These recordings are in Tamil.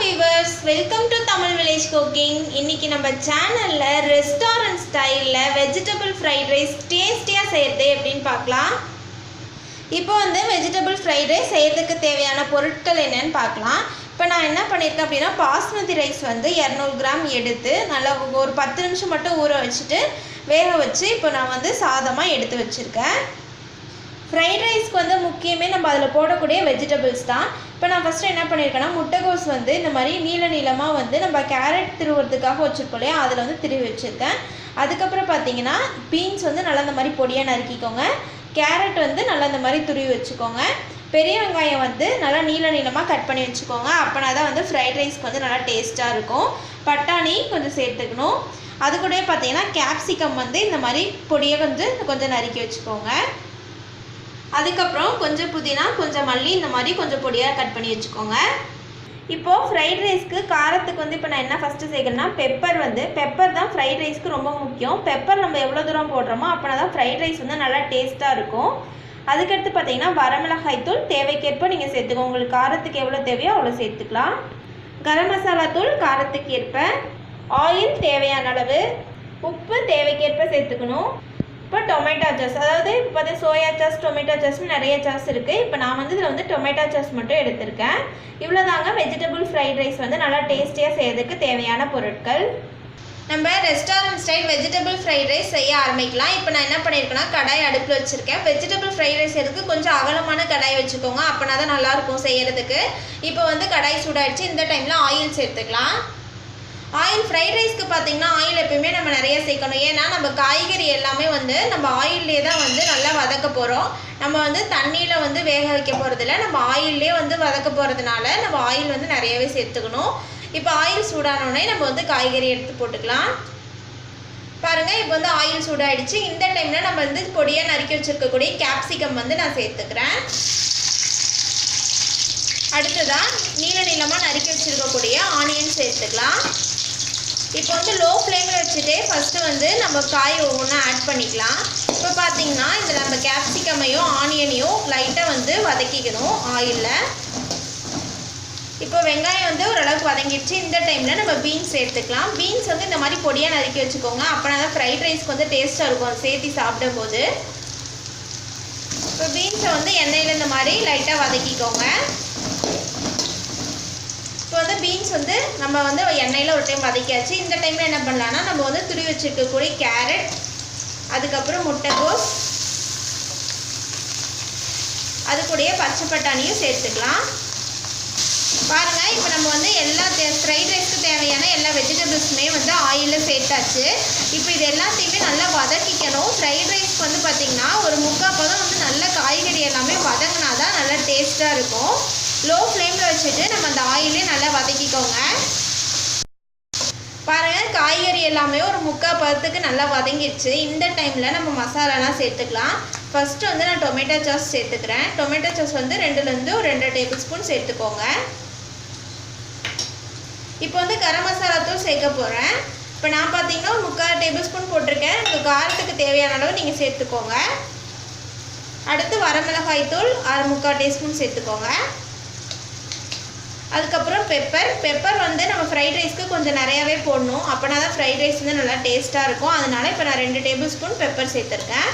viewers, welcome to Tamil Village Cooking. இன்னைக்கு நம்ம சேனல்ல ரெஸ்டாரன்ட் ஸ்டைல்ல வெஜிடபிள் ஃப்ரைட் ரைஸ் டேஸ்டியா செய்யறது எப்படின்னு பார்க்கலாம். இப்போ வந்து வெஜிடபிள் ஃப்ரைட் ரைஸ் செய்யறதுக்கு தேவையான பொருட்கள் என்னன்னு பார்க்கலாம். இப்போ நான் என்ன பண்ணியிருக்கேன் அப்படின்னா பாஸ்மதி ரைஸ் வந்து 200 கிராம் எடுத்து நல்லா ஒரு 10 நிமிஷம் மட்டும் ஊற வச்சுட்டு வேக வச்சு இப்போ நான் வந்து சாதமாக எடுத்து வச்சுருக்கேன். ஃப்ரைட் ரைஸ்க்கு வந்து முக்கியமே நம்ம அதில் போடக்கூடிய வெஜிடபிள்ஸ் தான். இப்போ நான் ஃபஸ்ட்டு என்ன பண்ணியிருக்கேன்னா முட்டைகோஸ் வந்து இந்த மாதிரி நீளமாக வந்து நம்ம கேரட் திருவுறதுக்காக வச்சுருக்கோம் இல்லையா, அதில் வந்து திருவி வச்சுருக்கேன். அதுக்கப்புறம் பார்த்தீங்கன்னா பீன்ஸ் வந்து நல்லா இந்த மாதிரி பொடியாக நறுக்கிக்கோங்க. கேரட் வந்து நல்லா இந்த மாதிரி துருவி வச்சுக்கோங்க. பெரிய வெங்காயம் வந்து நல்லா நீளமாக கட் பண்ணி வச்சுக்கோங்க. அப்போனா தான் வந்து ஃப்ரைட் ரைஸ்க்கு வந்து நல்லா டேஸ்ட்டாக இருக்கும். பட்டாணி கொஞ்சம் சேர்த்துக்கணும். அது கூட பார்த்தீங்கன்னா கேப்சிகம் வந்து இந்த மாதிரி பொடியை கொஞ்சம் நறுக்கி வச்சுக்கோங்க. அதுக்கப்புறம் கொஞ்சம் புதினா கொஞ்சம் மல்லி இந்த மாதிரி கொஞ்சம் பொடியாக கட் பண்ணி வச்சுக்கோங்க. இப்போது ஃப்ரைட் ரைஸ்க்கு காரத்துக்கு வந்து இப்போ நான் என்ன ஃபஸ்ட்டு சேர்க்கணும்னா பெப்பர் தான் ஃப்ரைட் ரைஸ்க்கு ரொம்ப முக்கியம். பெப்பர் நம்ம எவ்வளோ தூரம் போடுறோமோ அப்படின்னா தான் ஃப்ரைட் ரைஸ் வந்து நல்லா டேஸ்ட்டாக இருக்கும். அதுக்கடுத்து பார்த்தீங்கன்னா வரமிளகாய் தூள் தேவைக்கேற்ப நீங்கள் சேர்த்துக்கோங்க. உங்களுக்கு காரத்துக்கு எவ்வளோ தேவையோ அவ்வளோ சேர்த்துக்கலாம். கரம் மசாலா தூள் காரத்துக்கு ஏற்ப, ஆயில் தேவையான அளவு, உப்பு தேவைக்கேற்ப சேர்த்துக்கணும். இப்போ டொமேட்டோ சாஸ், அதாவது இப்போ வந்து சோயா சாஸ் டொமேட்டோ சாஸ்னு நிறைய சாஸ் இருக்குது. இப்போ நான் வந்து இதில் வந்து டொமேட்டோ சாஸ் மட்டும் எடுத்திருக்கேன். இவ்வளோதாங்க வெஜிடபிள் ஃப்ரைட் ரைஸ் வந்து நல்லா டேஸ்டியாக செய்யறதுக்கு தேவையான பொருட்கள். நம்ம restaurant style vegetable fried rice செய்ய ஆரம்பிக்கலாம். இப்போ நான் என்ன பண்ணியிருக்கேன்னா கடாய் அடுப்பில் வச்சுருக்கேன். வெஜிடபிள் ஃப்ரைட் ரைஸ் செய்யறதுக்கு கொஞ்சம் அகலமான கடாய் வச்சுக்கோங்க, அப்போனா தான் நல்லாயிருக்கும் செய்யறதுக்கு. இப்போ வந்து கடாய் சூடாகிடுச்சு. இந்த டைமில் ஆயில் சேர்த்துக்கலாம். ஆயில் ஃப்ரைட் ரைஸ்க்கு பார்த்தீங்கன்னா ஆயில் எப்பயுமே நம்ம நிறைய சேர்க்கணும். ஏன்னா நம்ம காய்கறி எல்லாமே வந்து நம்ம ஆயிலே தான் வந்து நல்லா வதக்க போகிறோம். நம்ம வந்து தண்ணியில் வந்து வேக வைக்க போகிறதில்ல, நம்ம ஆயிலே வந்து வதக்க போகிறதுனால நம்ம ஆயில் வந்து நிறையவே சேர்த்துக்கணும். இப்போ ஆயில் சூடானோடனே நம்ம வந்து காய்கறி எடுத்து போட்டுக்கலாம். பாருங்கள், இப்போ வந்து ஆயில் சூடாகிடுச்சு. இந்த டைமில் நம்ம வந்து பொடியாக நறுக்கி வச்சுருக்கக்கூடிய கேப்சிகம் வந்து நான் சேர்த்துக்கிறேன். அடுத்ததான் நீளமாக நறுக்கி வச்சுருக்கக்கூடிய ஆனியன் சேர்த்துக்கலாம். இப்போ வந்து லோ ஃப்ளேமில் வச்சுட்டே ஃபஸ்ட்டு வந்து நம்ம காய் ஒவ்வொன்றா ஆட் பண்ணிக்கலாம். இப்போ பார்த்தீங்கன்னா இதில் நம்ம கேப்சிகமையும் ஆனியனையும் லைட்டாக வந்து வதக்கிக்கணும் ஆயிலில். இப்போ வெங்காயம் வந்து ஓரளவுக்கு வதங்கிடுச்சு. இந்த டைமில் நம்ம பீன்ஸ் சேர்த்துக்கலாம். பீன்ஸ் வந்து இந்த மாதிரி பொடியாக நறுக்கி வச்சுக்கோங்க, அப்போனா தான் ஃப்ரைட் ரைஸ்க்கு வந்து டேஸ்ட்டாக இருக்கும் அது சேர்த்து சாப்பிடும் போது. இப்போ பீன்ஸை வந்து எண்ணெயில் இந்த மாதிரி லைட்டாக வதக்கிக்கோங்க. இப்போ வந்து பீன்ஸ் வந்து நம்ம வந்து எண்ணெயில் ஒரு டைம் வதக்கியாச்சு. இந்த டைமில் என்ன பண்ணலான்னா நம்ம வந்து துருவி வச்சுருக்கக்கூடிய கேரட், அதுக்கப்புறம் முட்டைகோஸ், அது கூடயே பச்சை பட்டாணியும் சேர்த்துக்கலாம். பாருங்கள், இப்போ நம்ம வந்து எல்லா ஃப்ரைட் ரைஸ்க்கு தேவையான எல்லா வெஜிடபிள்ஸுமே வந்து ஆயிலில் சேர்த்தாச்சு. இப்போ இது எல்லாத்தையுமே நல்லா வதக்கிக்கணும். ஃப்ரைட் ரைஸ்க்கு வந்து பார்த்திங்கன்னா ஒரு 3/4 பதம் வந்து நல்ல காய்கறி எல்லாமே வதங்கினா தான் நல்லா டேஸ்ட்டாக இருக்கும். லோ ஃப்ளேமில் வச்சுட்டு நம்ம அந்த ஆயிலே நல்லா வதக்கிக்கோங்க. பாருங்கள், காய்கறி எல்லாமே ஒரு 3/4 பதத்துக்கு நல்லா வதங்கிடுச்சு. இந்த டைமில் நம்ம மசாலாலாம் சேர்த்துக்கலாம். ஃபஸ்ட்டு வந்து நான் டொமேட்டோ சாஸ் சேர்த்துக்கிறேன். டொமேட்டோ சாஸ் வந்து 2 ஒரு 2 டேபிள் ஸ்பூன் சேர்த்துக்கோங்க. இப்போ வந்து கரம் மசாலா தூள் சேர்க்க போகிறேன். இப்போ நான் பார்த்தீங்கன்னா 3/4 டேபிள் ஸ்பூன் போட்டிருக்கேன். உங்கள் காரத்துக்கு தேவையான அளவு நீங்கள் சேர்த்துக்கோங்க. அடுத்து வரமிளகாய் தூள் 3/4 டீஸ்பூன் சேர்த்துக்கோங்க. அதுக்கப்புறம் பெப்பர் வந்து நம்ம ஃப்ரைட் ரைஸ்க்கு கொஞ்சம் நிறையாவே போடணும், அப்போனா தான் ஃப்ரைட் ரைஸ் வந்து நல்லா டேஸ்ட்டாக இருக்கும். அதனால இப்போ நான் 2 டேபிள் ஸ்பூன் பெப்பர் சேர்த்துருக்கேன்.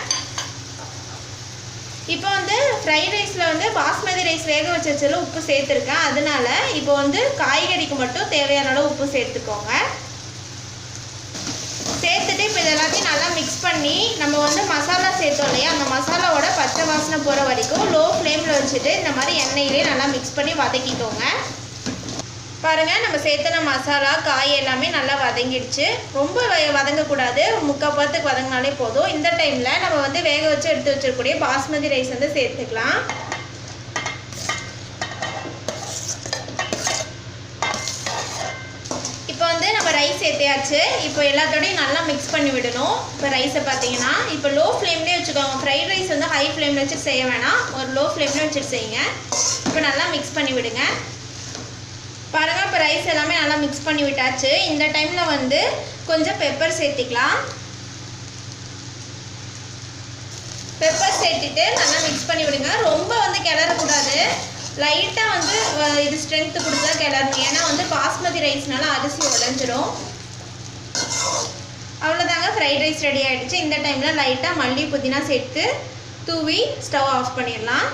இப்போ வந்து ஃப்ரைட் ரைஸில் வந்து பாஸ்மதி ரைஸ் வேக வச்சதில் உப்பு சேர்த்துருக்கேன். அதனால இப்போ வந்து காய்கறிக்கு மட்டும் தேவையான அளவு உப்பு சேர்த்துக்கோங்க. சேர்த்துட்டு இப்போ இது எல்லாத்தையும் நல்லா மிக்ஸ் பண்ணி நம்ம வந்து மசாலா சேர்த்தோம் இல்லையா, அந்த மசாலாவோட பச்சை வாசனை போகிற வரைக்கும் லோ ஃப்ளேமில் வச்சுட்டு இந்த மாதிரி எண்ணெயிலே நல்லா மிக்ஸ் பண்ணி வதக்கிக்கோங்க. பாருங்கள், நம்ம சேர்த்துன மசாலா காய் எல்லாமே நல்லா வதங்கிடுச்சு. ரொம்ப வதங்கக்கூடாது, 3/4 பதத்துக்கு வதங்கினாலே போதும். இந்த டைமில் நம்ம வந்து வேக வச்சு எடுத்து வச்சிருக்கக்கூடிய பாஸ்மதி ரைஸ் வந்து சேர்த்துக்கலாம். இப்போ வந்து நம்ம ரைஸ் சேர்த்தியாச்சு. இப்போ எல்லாத்தோடையும் நல்லா மிக்ஸ் பண்ணி விடணும். இப்போ ரைஸை பார்த்தீங்கன்னா இப்போ லோ ஃப்ளேம்லேயே வச்சுக்கோங்க. ஃப்ரைட் ரைஸ் வந்து ஹை ஃப்ளேமில் வச்சுட்டு செய்ய வேணாம், ஒரு லோ ஃப்ளேம்லேயே வச்சுட்டு செய்யுங்க. இப்போ நல்லா மிக்ஸ் பண்ணி விடுங்க. பாருங்கள், இப்போ ரைஸ் எல்லாமே நல்லா மிக்ஸ் பண்ணி விட்டாச்சு. இந்த டைமில் வந்து கொஞ்சம் பெப்பர் சேர்த்திக்கலாம். பெப்பர் சேர்த்துட்டு நல்லா மிக்ஸ் பண்ணி விடுங்க. ரொம்ப வந்து கிளறக்கூடாது, லைட்டாக வந்து இது ஸ்ட்ரென்த்து கொடுத்தா கிளறணும். ஏன்னா வந்து பாஸ்மதி ரைஸ்னால அரிசி உடஞ்சிரும். அவ்வளோதாங்க, ஃப்ரைட் ரைஸ் ரெடி ஆகிடுச்சு. இந்த டைமில் லைட்டாக மல்லி புதினா சேர்த்து தூவி ஸ்டவ் ஆஃப் பண்ணிடலாம்.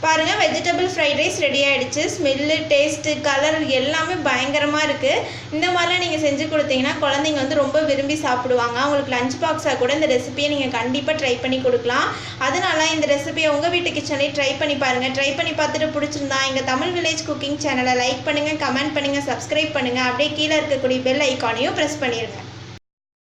பாருங்கள், வெஜிடபிள் ஃப்ரைட் ரைஸ் ரெடி ஆகிடுச்சு. ஸ்மெல்லு, டேஸ்ட்டு, கலர் எல்லாமே பயங்கரமாக இருக்குது. இந்த மாதிரிலாம் நீங்கள் செஞ்சு கொடுத்தீங்கன்னா குழந்தைங்க வந்து ரொம்ப விரும்பி சாப்பிடுவாங்க. அவங்களுக்கு லஞ்ச் பாக்ஸாக கூட இந்த ரெசிபியை நீங்கள் கண்டிப்பாக ட்ரை பண்ணி கொடுக்கலாம். அதனால இந்த ரெசிபியை உங்கள் வீட்டு கிச்சன்லேயே ட்ரை பண்ணி பாருங்கள். ட்ரை பண்ணி பார்த்துட்டு பிடிச்சிருந்தா எங்கள் தமிழ் வில்லேஜ் குக்கிங் சேனலை லைக் பண்ணுங்கள், கமெண்ட் பண்ணுங்கள், சப்ஸ்கிரைப் பண்ணுங்கள். அப்படியே கீழே இருக்கக்கூடிய பெல் ஐக்கானையும் ப்ரெஸ் பண்ணிடுங்க.